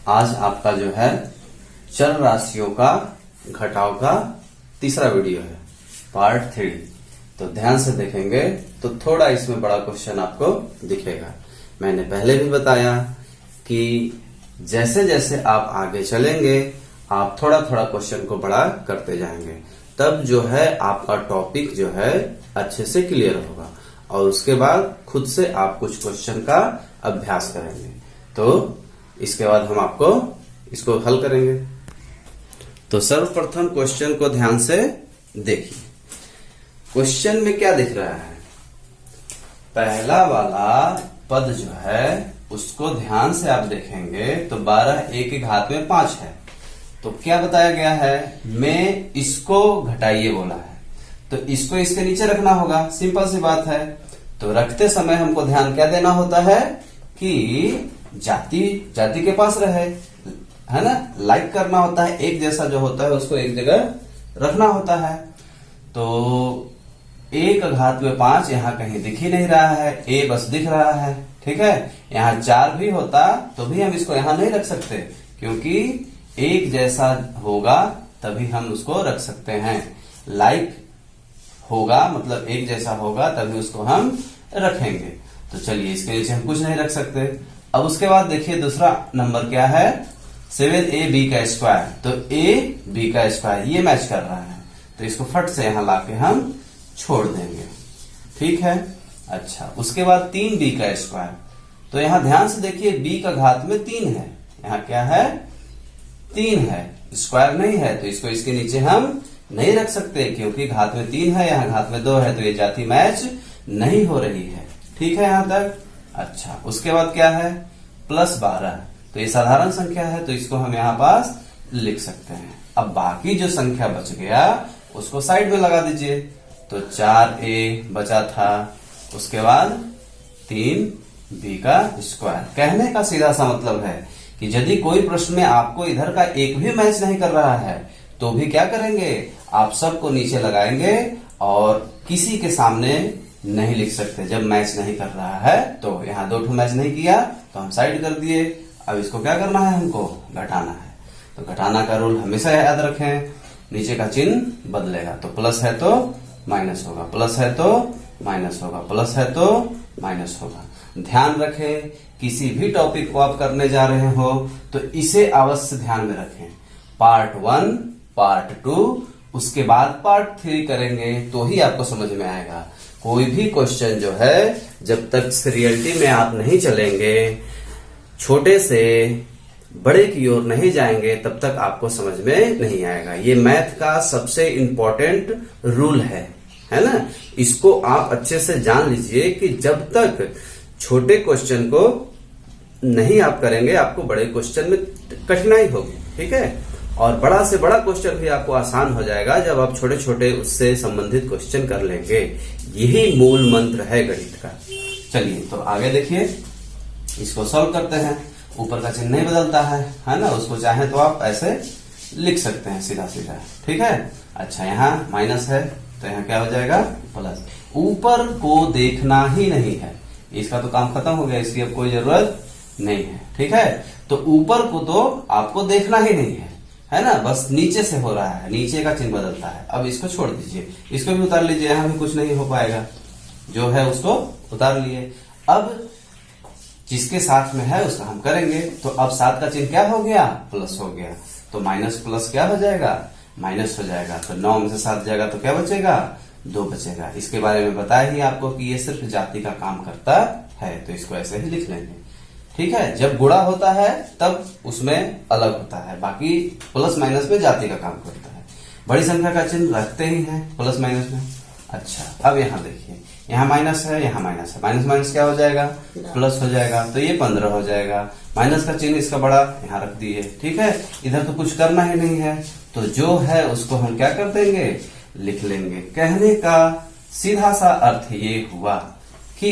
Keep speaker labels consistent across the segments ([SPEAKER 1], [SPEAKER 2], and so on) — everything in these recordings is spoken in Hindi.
[SPEAKER 1] आज आपका जो है चर राशियों का घटाव का तीसरा वीडियो है, पार्ट 3। तो ध्यान से देखेंगे तो थोड़ा इसमें बड़ा क्वेश्चन आपको दिखेगा। मैंने पहले भी बताया कि जैसे जैसे आप आगे चलेंगे आप थोड़ा थोड़ा क्वेश्चन को बड़ा करते जाएंगे, तब जो है आपका टॉपिक जो है अच्छे से क्लियर होगा और उसके बाद खुद से आप कुछ क्वेश्चन का अभ्यास करेंगे। तो इसके बाद हम आपको इसको हल करेंगे। तो सर्वप्रथम क्वेश्चन को ध्यान से देखिए। क्वेश्चन में क्या दिख रहा है? पहला वाला पद जो है उसको ध्यान से आप देखेंगे तो 12 a की घात में 5 है। तो क्या बताया गया है? में इसको घटाइए बोला है, तो इसको इसके नीचे रखना होगा। सिंपल सी बात है। तो रखते समय हमको ध्यान क्या देना होता है कि जाति के पास रहे, है ना। लाइक करना होता है, एक जैसा जो होता है उसको एक जगह रखना होता है। तो a का घात में 5 यहाँ कहीं दिख ही नहीं रहा है, a बस दिख रहा है, ठीक है। यहाँ 4 भी होता तो भी हम इसको यहाँ नहीं रख सकते, क्योंकि एक जैसा होगा तभी हम उसको रख सकते हैं। लाइक होगा मतलब एक जैसा होगा तभी उसको हम रखेंगे। तो चलिए इसके नीचे हम कुछ नहीं रख सकते। अब उसके बाद देखिए दूसरा नंबर क्या है? 7ab का स्क्वायर। तो a b का स्क्वायर ये मैच कर रहा है, तो इसको फट से यहां लाके हम छोड़ देंगे, ठीक है। अच्छा, उसके बाद 3b का स्क्वायर। तो यहां ध्यान से देखिए b का घात में 3 है, यहाँ क्या है? 3 है, स्क्वायर नहीं है, तो इसको इसके नीचे हम नहीं रख सकते क्योंकि घात में 3 है, यहाँ घात में 2 है, तो ये जाति मैच नहीं हो रही है, ठीक है यहां तक। अच्छा, उसके बाद क्या है? +12। तो ये साधारण संख्या है, तो इसको हम यहाँ पास लिख सकते हैं। अब बाकी जो संख्या बच गया उसको साइड में लगा दीजिए। तो 4a बचा था, उसके बाद 3b का स्क्वायर। कहने का सीधा सा मतलब है कि यदि कोई प्रश्न में आपको इधर का एक भी मैच नहीं कर रहा है तो भी क्या करेंगे? आप सबको नीचे लगाएंगे और किसी के सामने नहीं लिख सकते। जब मैच नहीं कर रहा है तो यहाँ 2 मैच नहीं किया तो हम साइड कर दिए। अब इसको क्या करना है? हमको घटाना है। तो घटाना का रूल हमेशा याद रखें, नीचे का चिन्ह बदलेगा। तो प्लस है तो माइनस होगा, प्लस है तो माइनस होगा, प्लस है तो माइनस होगा। ध्यान रखें, किसी भी टॉपिक को आप करने जा रहे हो तो इसे अवश्य ध्यान में रखें। पार्ट 1, पार्ट 2, उसके बाद पार्ट 3 करेंगे तो ही आपको समझ में आएगा। कोई भी क्वेश्चन जो है जब तक सीरियलिटी में आप नहीं चलेंगे, छोटे से बड़े की ओर नहीं जाएंगे, तब तक आपको समझ में नहीं आएगा। ये मैथ का सबसे इंपॉर्टेंट रूल है ना। इसको आप अच्छे से जान लीजिए कि जब तक छोटे क्वेश्चन को नहीं आप करेंगे आपको बड़े क्वेश्चन में कठिनाई होगी, ठीक है। और बड़ा से बड़ा क्वेश्चन भी आपको आसान हो जाएगा जब आप छोटे छोटे उससे संबंधित क्वेश्चन कर लेंगे। यही मूल मंत्र है गणित का। चलिए तो आगे देखिए, इसको सॉल्व करते हैं। ऊपर का चिन्ह नहीं बदलता है ना। उसको चाहे तो आप ऐसे लिख सकते हैं सीधा सीधा, ठीक है। अच्छा, यहाँ माइनस है तो यहाँ क्या हो जाएगा? प्लस। ऊपर को देखना ही नहीं है, इसका तो काम खत्म हो गया, इसकी अब कोई जरूरत नहीं है, ठीक है। तो ऊपर को तो आपको देखना ही नहीं है ना। बस नीचे से हो रहा है, नीचे का चिन्ह बदलता है। अब इसको छोड़ दीजिए, इसको भी उतार लीजिए, यहाँ भी कुछ नहीं हो पाएगा। जो है उसको उतार लिए। अब जिसके साथ में है उसका हम करेंगे। तो अब 7 का चिन्ह क्या हो गया? प्लस हो गया। तो माइनस प्लस क्या हो जाएगा? माइनस हो जाएगा। तो 9 में से 7 जाएगा तो क्या बचेगा? 2 बचेगा। इसके बारे में बताया ही आपको कि ये सिर्फ जाति का काम करता है, तो इसको ऐसे ही लिख लेंगे, ठीक है। जब गुणा होता है तब उसमें अलग होता है, बाकी प्लस माइनस में जाति का काम करता है। बड़ी संख्या का चिन्ह रखते ही हैं प्लस माइनस में। अच्छा, अब यहाँ देखिए, यहाँ माइनस है, यहाँ माइनस है, माइनस माइनस क्या हो जाएगा? प्लस हो जाएगा। तो ये 15 हो जाएगा। माइनस का चिन्ह इसका बड़ा यहाँ रख दिए, ठीक है। इधर तो कुछ करना ही नहीं है, तो जो है उसको हम क्या कर देंगे? लिख लेंगे। कहने का सीधा सा अर्थ ये हुआ कि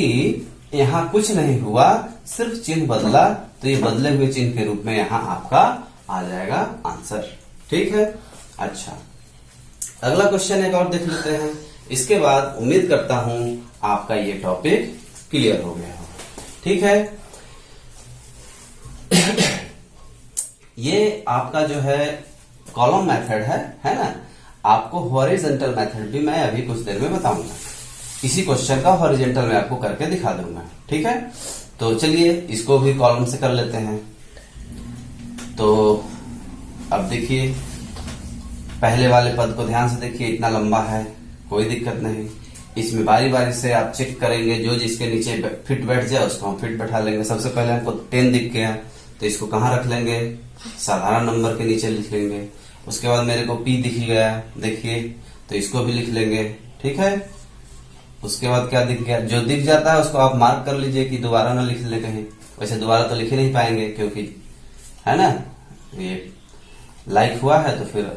[SPEAKER 1] यहाँ कुछ नहीं हुआ, सिर्फ चिन्ह बदला, तो ये बदले हुए चिन्ह के रूप में यहाँ आपका आ जाएगा आंसर, ठीक है। अच्छा, अगला क्वेश्चन एक और देख लेते हैं। इसके बाद उम्मीद करता हूं आपका ये टॉपिक क्लियर हो गया हो, ठीक है। ये आपका जो है कॉलम मेथड है ना। आपको हॉरिजॉन्टल मेथड भी मैं अभी कुछ देर में बताऊंगा। इसी क्वेश्चन का हॉरिजॉन्टल मैं आपको करके दिखा दूंगा, ठीक है। तो चलिए इसको भी कॉलम से कर लेते हैं। तो अब देखिए पहले वाले पद को ध्यान से देखिए, इतना लंबा है, कोई दिक्कत नहीं। इसमें बारी बारी से आप चेक करेंगे, जो जिसके नीचे फिट बैठ जाए उसको हम फिट बैठा लेंगे। सबसे पहले हमको 10 दिख गया तो इसको कहाँ रख लेंगे, साधारण नंबर के नीचे लिख लेंगे। उसके बाद मेरे को P दिख गया, देखिए, तो इसको भी लिख लेंगे, ठीक है। उसके बाद क्या दिख गया, जो दिख जाता है उसको आप मार्क कर लीजिए कि दोबारा ना लिख ले कहीं। वैसे दोबारा तो लिख ही नहीं पाएंगे क्योंकि है ना, ये लाइक हुआ है तो फिर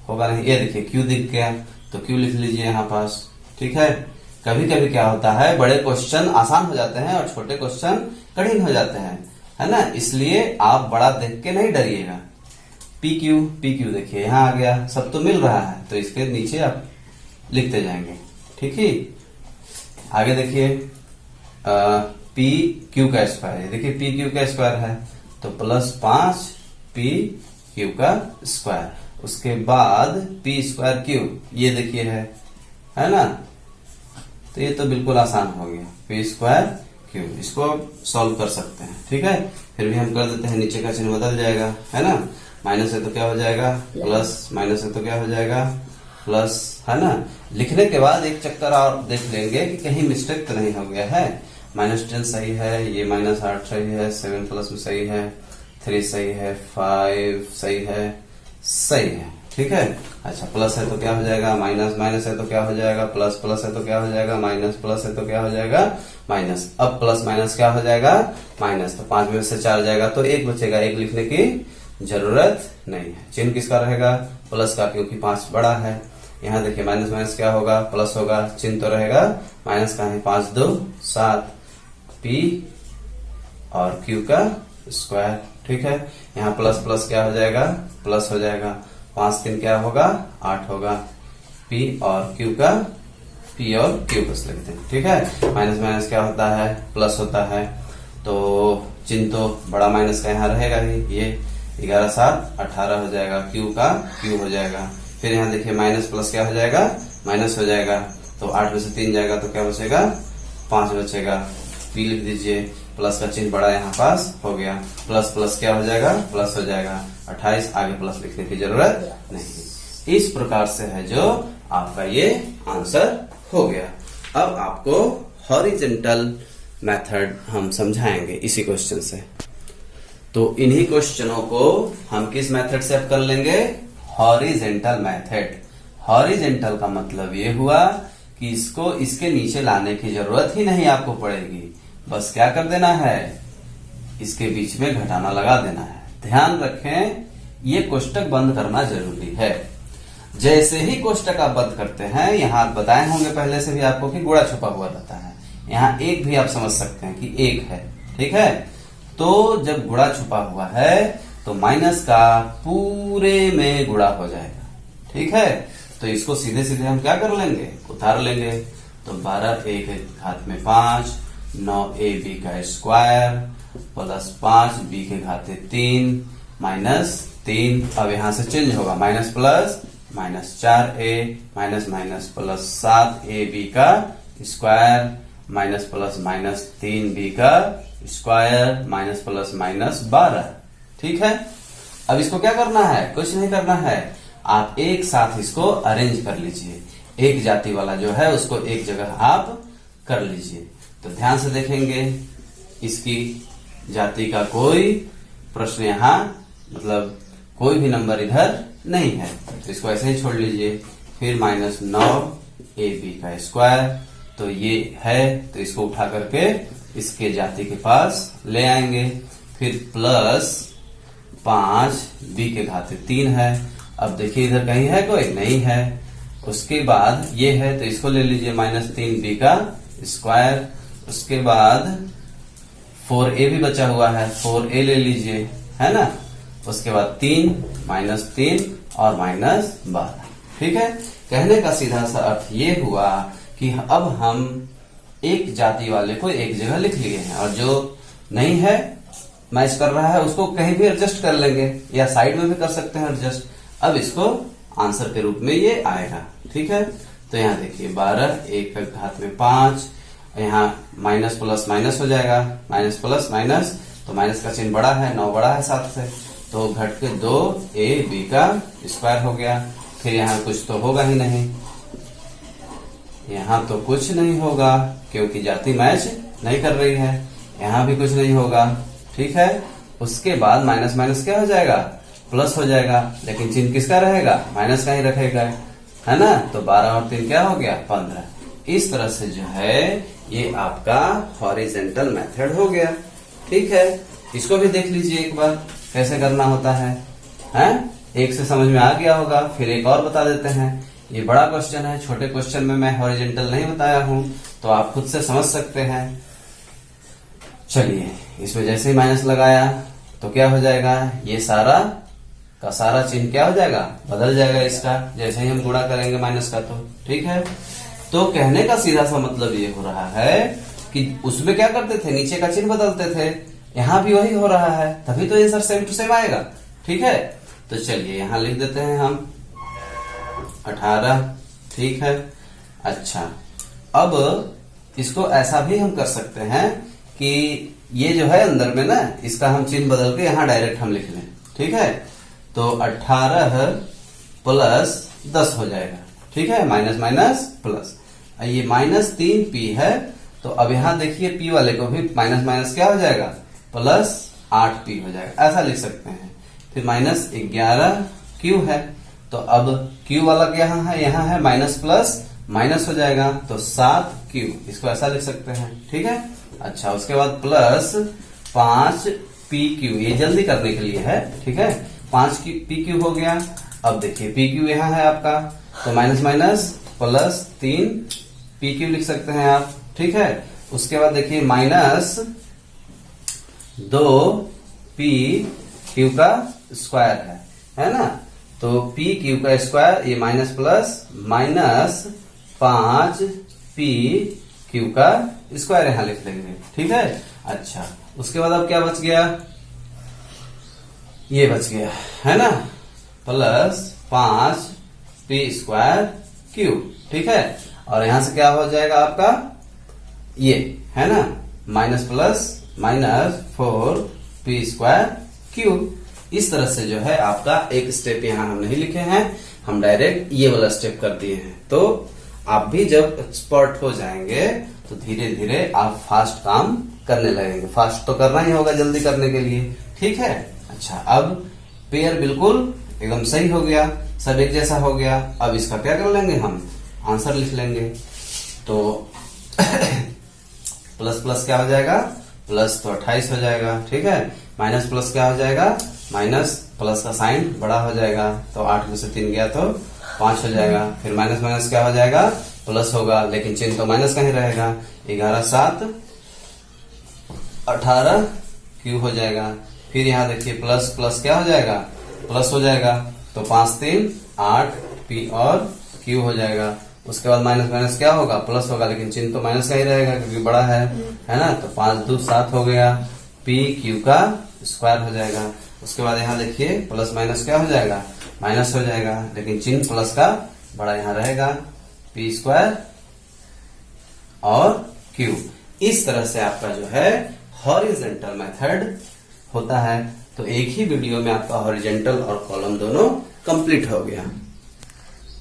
[SPEAKER 1] होगा नहीं। ये देखिए Q दिख गया तो Q लिख लीजिए यहाँ पास, ठीक है। कभी कभी क्या होता है, बड़े क्वेश्चन आसान हो जाते हैं और छोटे क्वेश्चन कठिन हो जाते हैं, है ना। इसलिए आप बड़ा देख के नहीं डरिएगा। PQ देखिए यहाँ आ गया, सब तो मिल रहा है तो इसके नीचे आप लिखते जाएंगे, ठीक है। आगे देखिए PQ का स्क्वायर, देखिए PQ का स्क्वायर है तो +5 PQ का स्क्वायर। उसके बाद P²Q, ये देखिए है ना। तो ये तो बिल्कुल आसान हो गया, P²Q, इसको आप सॉल्व कर सकते हैं, ठीक है। फिर भी हम कर देते हैं, नीचे का चिन्ह बदल जाएगा, है ना। माइनस है तो क्या हो जाएगा प्लस, माइनस है तो क्या हो जाएगा प्लस, है ना। लिखने के बाद एक चक्कर और देख लेंगे कि कहीं मिस्टेक तो नहीं हो गया है। -10 सही है, ये -8 सही है, 7 प्लस में सही है, 3 सही है, 5 सही है, सही है, ठीक है। अच्छा, प्लस है तो क्या हो जाएगा माइनस, माइनस है तो क्या हो जाएगा प्लस, प्लस है तो क्या हो जाएगा माइनस, प्लस है तो क्या हो जाएगा माइनस। अब प्लस माइनस क्या हो जाएगा माइनस, तो 5 में से 4 जाएगा तो 1 बचेगा, 1 लिखने की जरूरत नहीं है। चिन्ह किसका रहेगा प्लस का, क्योंकि 5 बड़ा है। यहाँ देखिए माइनस माइनस क्या होगा प्लस होगा, चिन्ह तो रहेगा माइनस का है। 5 2 7 P और Q का स्क्वायर, ठीक है। यहाँ प्लस प्लस क्या हो जाएगा प्लस हो जाएगा, 5 3 क्या होगा 8 होगा। P और Q का P और Q बस लिखते हैं, ठीक है। माइनस माइनस क्या होता है प्लस होता है, तो चिन्ह तो बड़ा माइनस का यहाँ रहेगा ही। ये 11 7 18 हो जाएगा, Q का Q हो जाएगा। फिर यहाँ देखिए माइनस प्लस क्या हो जाएगा माइनस हो जाएगा, तो 8 में से 3 जाएगा तो क्या बचेगा 5 बचेगा। P लिख दीजिए, प्लस का चिन्ह बड़ा यहाँ पास हो गया, प्लस प्लस क्या हो जाएगा प्लस हो जाएगा 28, आगे प्लस लिखने की जरूरत नहीं। इस प्रकार से है जो आपका ये आंसर हो गया। अब आपको हॉरिजॉन्टल मेथड हम समझाएंगे इसी क्वेश्चन से। तो इन्हीं क्वेश्चनों को हम किस मेथड से अब कर लेंगे, हॉरिजॉन्टल मेथड। हॉरिजॉन्टल का मतलब ये हुआ कि इसको इसके नीचे लाने की जरूरत ही नहीं आपको पड़ेगी, बस क्या कर देना है इसके बीच में घटाना लगा देना है। ध्यान रखें ये कोष्टक बंद करना जरूरी है। जैसे ही कोष्टक आप बंद करते हैं, यहाँ बताए होंगे पहले से भी आपको कि गुणा छुपा हुआ रहता है, यहाँ एक भी आप समझ सकते हैं कि एक है, ठीक है। तो जब गुणा छुपा हुआ है तो माइनस का पूरे में गुणा हो जाएगा, ठीक है। तो इसको सीधे सीधे हम क्या कर लेंगे उतार लेंगे। तो 12 a के घात में 5, 9ab का स्क्वायर प्लस 5b के घात 3 माइनस 3। अब यहां से चेंज होगा minus plus minus 4a minus minus plus 7ab का square minus plus minus 3b का स्क्वायर माइनस प्लस माइनस 12, ठीक है। अब इसको क्या करना है, कुछ नहीं करना है, आप एक साथ इसको अरेंज कर लीजिए। एक जाति वाला जो है उसको एक जगह आप कर लीजिए। तो ध्यान से देखेंगे, इसकी जाति का कोई प्रश्न यहाँ मतलब कोई भी नंबर इधर नहीं है, तो इसको ऐसे ही छोड़ लीजिए। फिर माइनस 9ab का स्क्वायर, तो ये है तो इसको उठा करके इसके जाति के पास ले आएंगे। फिर प्लस 5b के घात 3 है। अब देखिए इधर कहीं है कोई नहीं है। उसके बाद ये है तो इसको ले लीजिए माइनस 3b का स्क्वायर। उसके बाद 4a भी बचा हुआ है, 4a ले लीजिए, है ना। उसके बाद 3 माइनस 3 और माइनस 12, ठीक है। कहने का सीधा सा अर्थ ये हुआ कि अब हम एक जाति वाले को एक जगह लिख लिए हैं और जो नहीं है मैच कर रहा है उसको कहीं भी एडजस्ट कर लेंगे, या साइड में भी कर सकते हैं एडजस्ट। अब इसको आंसर के रूप में ये आएगा। ठीक है, तो यहाँ देखिए 12, 1 का घात में 5, यहाँ माइनस प्लस माइनस हो जाएगा, माइनस प्लस माइनस, तो माइनस का चिन्ह बड़ा है, 9 बड़ा है 7 से, तो घट के 2ab का स्क्वायर हो गया। फिर यहाँ कुछ तो होगा ही नहीं, यहाँ तो कुछ नहीं होगा क्योंकि जाति मैच नहीं कर रही है, यहाँ भी कुछ नहीं होगा। ठीक है, उसके बाद माइनस माइनस क्या हो जाएगा, प्लस हो जाएगा, लेकिन चिन्ह किसका रहेगा, माइनस का ही रखेगा, है ना। तो 12 और 3 क्या हो गया, 15। इस तरह से जो है ये आपका हॉरिजेंटल मेथड हो गया। ठीक है, इसको भी देख लीजिए एक बार कैसे करना होता है, हैं? एक से समझ में आ गया होगा, फिर एक और बता देते हैं। ये बड़ा क्वेश्चन है, छोटे क्वेश्चन में मैं हॉरिजेंटल नहीं बताया हूं, तो आप खुद से समझ सकते हैं। चलिए, इसमें जैसे ही माइनस लगाया तो क्या हो जाएगा, ये सारा का सारा चिन्ह क्या हो जाएगा, बदल जाएगा इसका, जैसे ही हम गुणा करेंगे माइनस का। तो ठीक है, तो कहने का सीधा सा मतलब ये हो रहा है कि उसमें क्या करते थे, नीचे का चिन्ह बदलते थे, यहाँ भी वही हो रहा है, तभी तो आंसर सेम टू सेम आएगा। ठीक है, तो चलिए यहाँ लिख देते हैं हम 18। ठीक है, अच्छा, अब इसको ऐसा भी हम कर सकते हैं कि ये जो है अंदर में ना, इसका हम चिन्ह बदल के यहाँ डायरेक्ट हम लिख लें। ठीक है, तो 18 प्लस 10 हो जाएगा। ठीक है, माइनस माइनस प्लस, ये -3p है, तो अब यहाँ देखिए p वाले को भी माइनस माइनस क्या हो जाएगा, प्लस 8p हो जाएगा, ऐसा लिख सकते हैं। फिर -11q है, तो अब q वाला क्या है, यहाँ है माइनस प्लस माइनस हो जाएगा, तो 7q, इसको ऐसा लिख सकते हैं। ठीक है, अच्छा, उसके बाद प्लस 5pq, ये जल्दी करने के लिए है। ठीक है, 5pq हो गया। अब देखिए pq यहाँ है आपका, तो माइनस माइनस प्लस 3pq लिख सकते हैं आप। ठीक है, उसके बाद देखिए माइनस 2pq का स्क्वायर है ना, तो pq का स्क्वायर, ये माइनस प्लस माइनस 5pq का स्क्वायर यहाँ लिख लेंगे। ठीक है, अच्छा, उसके बाद अब क्या बच गया, ये बच गया है ना, प्लस 5p स्क्वायर q। ठीक है, और यहां से क्या हो जाएगा आपका, ये है ना, minus plus minus 4p square q। इस तरह से जो है आपका एक स्टेप यहाँ हम नहीं लिखे हैं, हम डायरेक्ट ये वाला स्टेप कर दिए हैं। तो आप भी जब एक्सपर्ट हो जाएंगे तो धीरे धीरे आप फास्ट काम करने लगेंगे। फास्ट तो करना ही होगा जल्दी करने के लिए। ठीक है, अच्छा, अब पेयर बिल्कुल एकदम सही हो गया, सब एक जैसा हो गया। अब इसका क्या कर लेंगे, हम आंसर लिख लेंगे। तो प्लस प्लस क्या हो जाएगा, प्लस तो 28 हो जाएगा। ठीक है, माइनस प्लस क्या हो जाएगा, माइनस प्लस का साइन बड़ा हो जाएगा, तो 8 में से 3 गया तो 5 हो जाएगा। फिर माइनस माइनस क्या हो जाएगा, प्लस होगा, लेकिन चिन्ह तो माइनस का ही रहेगा। 11 7 18 q हो जाएगा। फिर यहाँ देखिए प्लस प्लस क्या हो जाएगा, प्लस हो जाएगा, तो 5 3 8 p और q हो जाएगा। उसके बाद माइनस माइनस क्या होगा, प्लस होगा, लेकिन चिन्ह तो माइनस का ही रहेगा क्योंकि बड़ा है ना। तो 5 2 7 हो गया, p q का स्क्वायर हो जाएगा। उसके बाद यहाँ देखिए प्लस माइनस क्या हो जाएगा, माइनस हो जाएगा, लेकिन चिन्ह प्लस का बड़ा यहाँ रहेगा, p स्क्वायर और q। इस तरह से आपका जो है हॉरिजॉन्टल मेथड होता है। तो एक ही वीडियो में आपका हॉरिजॉन्टल और कॉलम दोनों कंप्लीट हो गया।